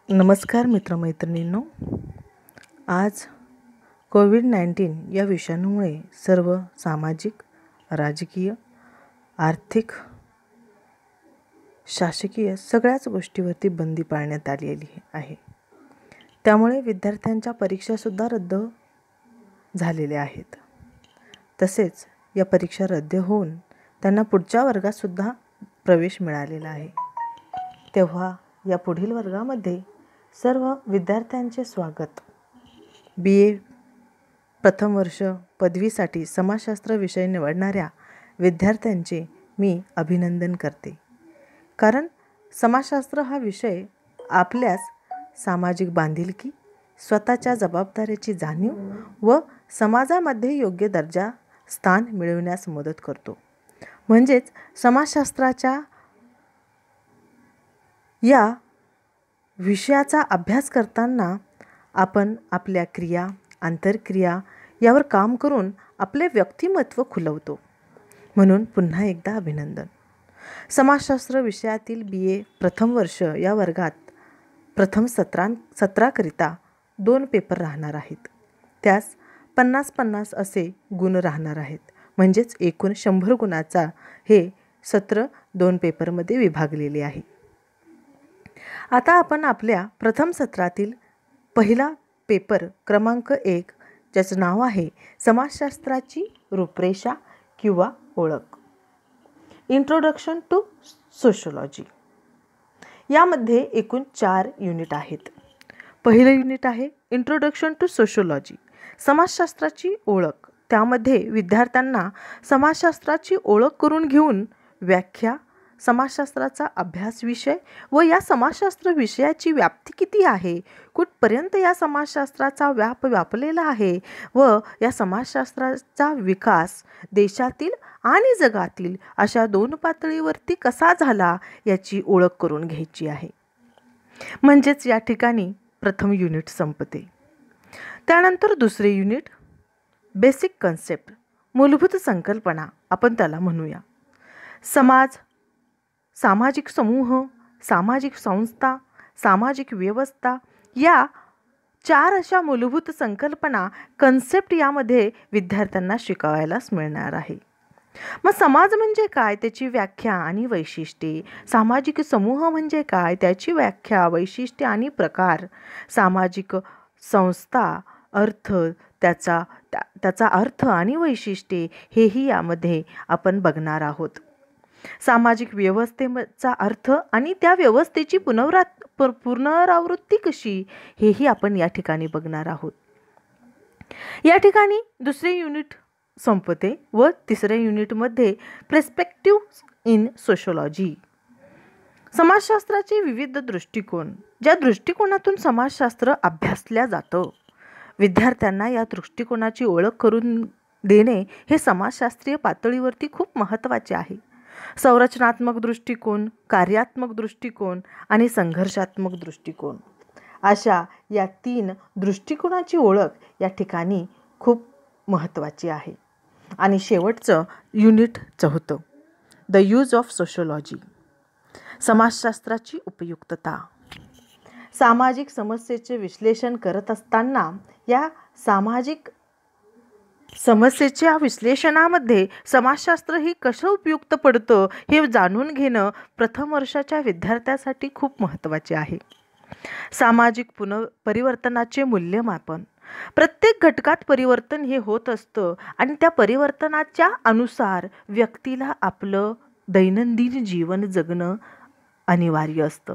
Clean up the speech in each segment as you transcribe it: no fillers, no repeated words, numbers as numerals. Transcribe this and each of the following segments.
नमस्कार मित्रमैत्रिणींनो. आज कोविड-19 या विषाणूमुळे सर्व सामाजिक, राजकीय, आर्थिक, शासकीय सगळ्याच गोष्टीवरती बंदी पाळण्यात आलेली आहे. त्यामुळे विद्यार्थ्यांच्या परीक्षासुद्धा रद्द झालेल्या आहेत. तसेच या परीक्षा रद्द होऊन त्यांना पुढच्या वर्गातसुद्धा प्रवेश मिळालेला आहे. तेव्हा या पुढील वर्गामध्ये सर्व विद्यार्थ्यांचे स्वागत. BA प्रथम वर्ष पदवीसाठी समाजशास्त्र विषय निवडणाऱ्या विद्यार्थ्यांचे मी अभिनंदन करते. कारण समाजशास्त्र हा विषय आपल्यास सामाजिक बांधिलकी, स्वतःच्या जबाबदारीची जाणीव व समाजामध्ये योग्य दर्जा स्थान मिळविण्यास मदत करतो. म्हणजेच समाजशास्त्राच्या या विषयाचा अभ्यास करताना आपण आपल्या क्रिया, आंतरक्रिया यावर काम करून आपले व्यक्तिमत्व खुलवतो. म्हणून पुन्हा एकदा अभिनंदन. समाजशास्त्र विषयातील BA प्रथम वर्ष या वर्गात प्रथम सत्राकरिता 2 पेपर राहणार आहेत. त्यास 50-50 असे गुण राहणार आहेत. म्हणजेच एकूण 100 गुणाचा हे सत्र 2 पेपरमध्ये विभागलेले आहे. आता आपण आपल्या प्रथम सत्रातील पहिला पेपर क्रमांक 1 ज्याचं नाव आहे समाजशास्त्राची रूपरेषा किंवा ओळख, इंट्रोडक्शन टू सोशोलॉजी. यामध्ये एकूण 4 युनिट आहेत. पहिलं युनिट आहे इंट्रोडक्शन टू सोशोलॉजी, समाजशास्त्राची ओळख. त्यामध्ये विद्यार्थ्यांना समाजशास्त्राची ओळख करून घेऊन व्याख्या, समाजशास्त्राचा अभ्यास विषय व या समाजशास्त्र विषयाची व्याप्ती किती आहे, कुठपर्यंत या समाजशास्त्राचा व्याप व्यापलेला आहे व या समाजशास्त्राचा विकास देशातील आणि जगातील अशा 2 पातळीवरती कसा झाला याची ओळख करून घ्यायची आहे. म्हणजेच या ठिकाणी प्रथम युनिट संपते. त्यानंतर दुसरे युनिट बेसिक कन्सेप्ट, मूलभूत संकल्पना आपण त्याला म्हणूया. सामाजिक समूह, सामाजिक संस्था, सामाजिक व्यवस्था या 4 अशा मूलभूत संकल्पना, कन्सेप्ट यामध्ये विद्यार्थ्यांना शिकवायलाच मिळणार आहे. मग समाज म्हणजे काय, त्याची व्याख्या आणि वैशिष्ट्ये, सामाजिक समूह म्हणजे काय, त्याची व्याख्या, वैशिष्ट्ये आणि प्रकार, सामाजिक संस्था, अर्थ, त्याचा अर्थ आणि वैशिष्ट्ये हेही यामध्ये आपण बघणार आहोत. सामाजिक व्यवस्थेचा अर्थ आणि त्या व्यवस्थेची पुनरावृत्ती कशी हेही आपण या ठिकाणी बघणार आहोत. या ठिकाणी दुसरे युनिट संपते व तिसऱ्या युनिटमध्ये पर्स्पेक्टिव्ह इन सोशोलॉजी, समाजशास्त्राचे विविध दृष्टिकोन, ज्या दृष्टिकोनातून समाजशास्त्र अभ्यासल्या जातं. विद्यार्थ्यांना या दृष्टिकोनाची ओळख करून देणे हे समाजशास्त्रीय पातळीवरती खूप महत्त्वाचे आहे. संरचनात्मक दृष्टिकोन, कार्यात्मक दृष्टिकोन आणि संघर्षात्मक दृष्टिकोन अशा या 3 दृष्टिकोनाची ओळख या ठिकाणी खूप महत्त्वाची आहे. आणि शेवटचं unit 4 the use of sociology, समाजशास्त्राची उपयुक्तता. सामाजिक समस्येचे विश्लेषण करत असताना या सामाजिक समस्येच्या विश्लेषणामध्ये समाजशास्त्र ही कसं उपयुक्त पडतं हे जाणून घेणं प्रथम वर्षाच्या विद्यार्थ्यासाठी खूप महत्त्वाचे आहे. सामाजिक परिवर्तनाचे मूल्यमापन, प्रत्येक घटकात परिवर्तन हे होत असतं आणि त्या परिवर्तनाच्या अनुसार व्यक्तीला आपलं दैनंदिन जीवन जगणं अनिवार्य असतं.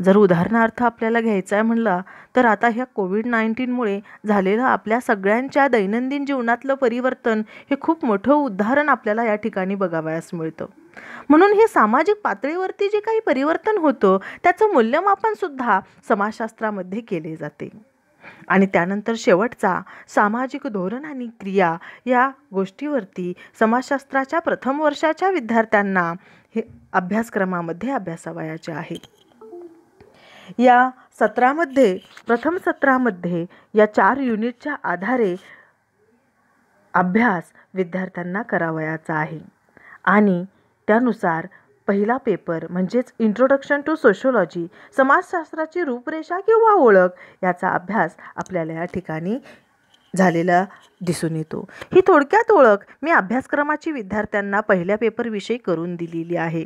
जर उदाहरणार्थ आपल्याला घ्यायचं आहे म्हणलं तर आता ह्या कोविड-19मुळे झालेलं आपल्या सगळ्यांच्या दैनंदिन जीवनातलं परिवर्तन हे खूप मोठं उदाहरण आपल्याला या ठिकाणी बघावयास मिळतं. म्हणून हे सामाजिक पातळीवरती जे काही परिवर्तन होतं त्याचं मूल्यमापन सुद्धा समाजशास्त्रामध्ये केले जाते. आणि त्यानंतर शेवटचा सामाजिक धोरण आणि क्रिया या गोष्टीवरती समाजशास्त्राच्या प्रथम वर्षाच्या विद्यार्थ्यांना हे अभ्यासक्रमामध्ये अभ्यासावयाचे आहे. या प्रथम सत्रामध्ये या 4 युनिटच्या आधारे अभ्यास विद्यार्थ्यांना करावयाचा आहे आणि त्यानुसार पहिला पेपर म्हणजेच इंट्रोडक्शन टू सोशिओलॉजी, समाजशास्त्राची रूपरेषा किंवा ओळख याचा अभ्यास आपल्याला या ठिकाणी झालेला दिसून येतो. ही थोडक्यात ओळख मी अभ्यासक्रमाची विद्यार्थ्यांना पहिल्या पेपरविषयी करून दिलेली आहे.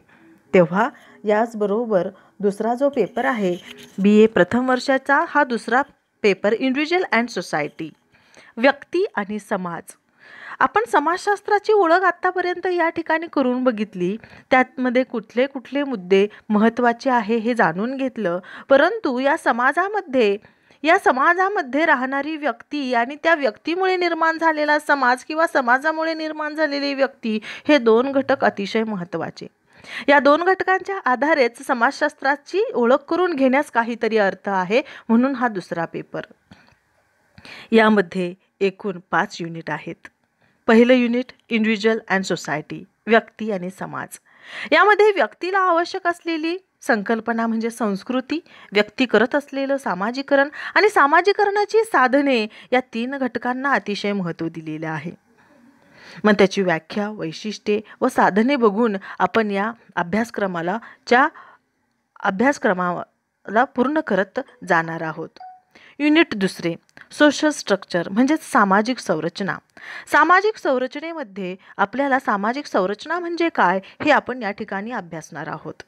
तेव्हा याचबरोबर दुसरा जो पेपर आहे BA प्रथम वर्षाचा, हा दुसरा पेपर इंडिव्हिज्युअल अँड सोसायटी, व्यक्ती आणि समाज. आपण समाजशास्त्राची ओळख आत्तापर्यंत या ठिकाणी करून बघितली. त्यामध्ये कुठले कुठले मुद्दे महत्त्वाचे आहे हे जाणून घेतलं. परंतु या समाजामध्ये राहणारी व्यक्ती आणि त्या व्यक्तीमुळे निर्माण झालेला समाज किंवा समाजामुळे निर्माण झालेली व्यक्ती, हे दोन घटक अतिशय महत्त्वाचे. या दोन घटकांच्या आधारेच समाजशास्त्राची ओळख करून घेण्यास काहीतरी अर्थ आहे. म्हणून हा दुसरा पेपर. यामध्ये एकूण 5 युनिट आहेत. पहिलं युनिट इंडिव्हिज्युअल अँड सोसायटी, व्यक्ती आणि समाज. यामध्ये व्यक्तीला आवश्यक असलेली संकल्पना म्हणजे संस्कृती, व्यक्ती करत असलेलं सामाजिकरण आणि सामाजिकरणाची साधने, या 3 घटकांना अतिशय महत्त्व दिलेले आहे. मग त्याची व्याख्या, वैशिष्ट्ये व साधने बघून आपण या अभ्यासक्रमाला पूर्ण करत जाणार आहोत. युनिट दुसरे सोशल स्ट्रक्चर म्हणजेच सामाजिक संरचना. सामाजिक संरचनेमध्ये आपल्याला सामाजिक संरचना म्हणजे काय हे आपण या ठिकाणी अभ्यासणार आहोत.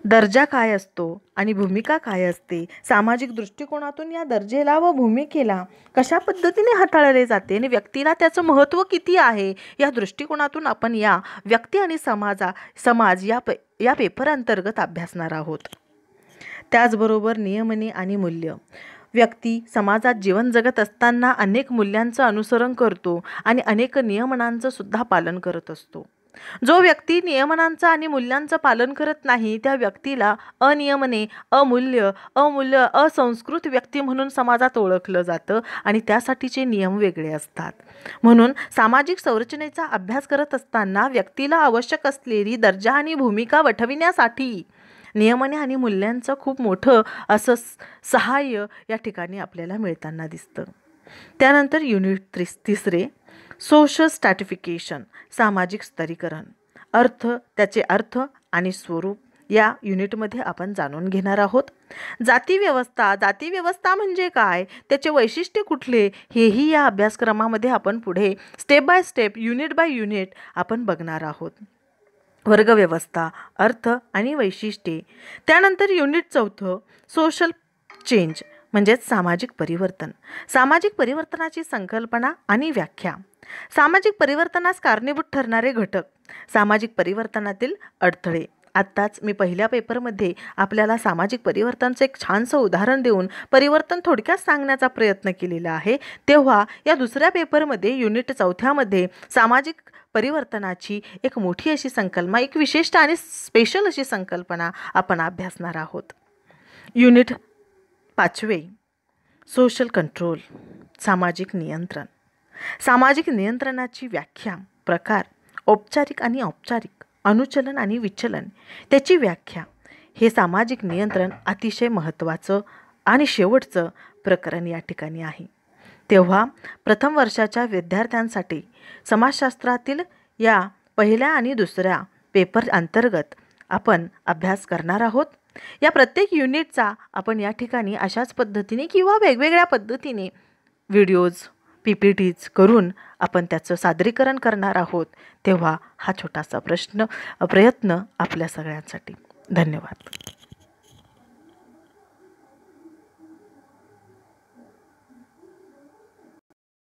दर्जा काय असतो आणि भूमिका काय असते, सामाजिक दृष्टिकोनातून या दर्जेला व भूमिकेला कशा पद्धतीने हाताळले जाते आणि व्यक्तीला त्याचं महत्त्व किती आहे, या दृष्टिकोनातून आपण या व्यक्ती आणि समाज या पेपर अंतर्गत अभ्यासणार आहोत. त्याचबरोबर नियमने आणि मूल्य. व्यक्ती समाजात जीवन जगत असताना अनेक मूल्यांचं अनुसरण करतो आणि अनेक नियमनांचं सुद्धा पालन करत असतो. जो व्यक्ती नियमनांचं आणि मूल्यांचं पालन करत नाही, त्या व्यक्तीला अनियमने, अमूल्य, असंस्कृत व्यक्ती म्हणून समाजात ओळखलं जातं आणि त्यासाठीचे नियम वेगळे असतात. म्हणून सामाजिक संरचनेचा अभ्यास करत असताना व्यक्तीला आवश्यक असलेली दर्जा आणि भूमिका वठविण्यासाठी नियमने आणि मूल्यांचं खूप मोठं असं सहाय्य या ठिकाणी आपल्याला मिळताना दिसतं. त्यानंतर युनिट तिसरे सोशल स्ट्रॅटिफिकेशन, सामाजिक स्तरीकरण. त्याचे अर्थ आणि स्वरूप या युनिटमध्ये आपण जाणून घेणार आहोत. जाती व्यवस्था म्हणजे काय, त्याचे वैशिष्ट्य कुठले, हेही या अभ्यासक्रमामध्ये आपण पुढे step by step, unit by unit आपण बघणार आहोत. वर्गव्यवस्था, अर्थ आणि वैशिष्ट्ये. त्यानंतर युनिट चौथं सोशल चेंज म्हणजेच सामाजिक परिवर्तन. सामाजिक परिवर्तनाची संकल्पना आणि व्याख्या. सामाजिक परिवर्तनास कारणीभूत ठरणारे घटक, सामाजिक परिवर्तनातील अडथळे. आत्ताच मी पहिल्या पेपरमध्ये आपल्याला सामाजिक परिवर्तनाचं एक छानसं उदाहरण देऊन परिवर्तन थोडक्यात सांगण्याचा प्रयत्न केलेला आहे. तेव्हा या दुसऱ्या पेपरमध्ये युनिट चौथ्यामध्ये सामाजिक परिवर्तनाची एक मोठी अशी संकल्पना, एक विशिष्ट आणि स्पेशल अशी संकल्पना आपण अभ्यासणार आहोत. युनिट 5 सोशल कंट्रोल, सामाजिक नियंत्रण. सामाजिक नियंत्रणाची व्याख्या, प्रकार, औपचारिक आणि औपचारिक, अनुचलन आणि विचलन, त्याची व्याख्या. हे सामाजिक नियंत्रण अतिशय महत्त्वाचं आणि शेवटचं प्रकरण या ठिकाणी आहे. तेव्हा प्रथम वर्षाच्या विद्यार्थ्यांसाठी समाजशास्त्रातील या पहिल्या आणि दुसऱ्या पेपर अंतर्गत आपण अभ्यास करणार आहोत. या प्रत्येक युनिटचा आपण या ठिकाणी अशाच पद्धतीने किंवा वेगवेगळ्या पद्धतीने व्हिडिओज, PPTs करून आपण त्याचं सादरीकरण करणार आहोत. तेव्हा हा छोटासा प्रयत्न आपल्या सगळ्यांसाठी. धन्यवाद.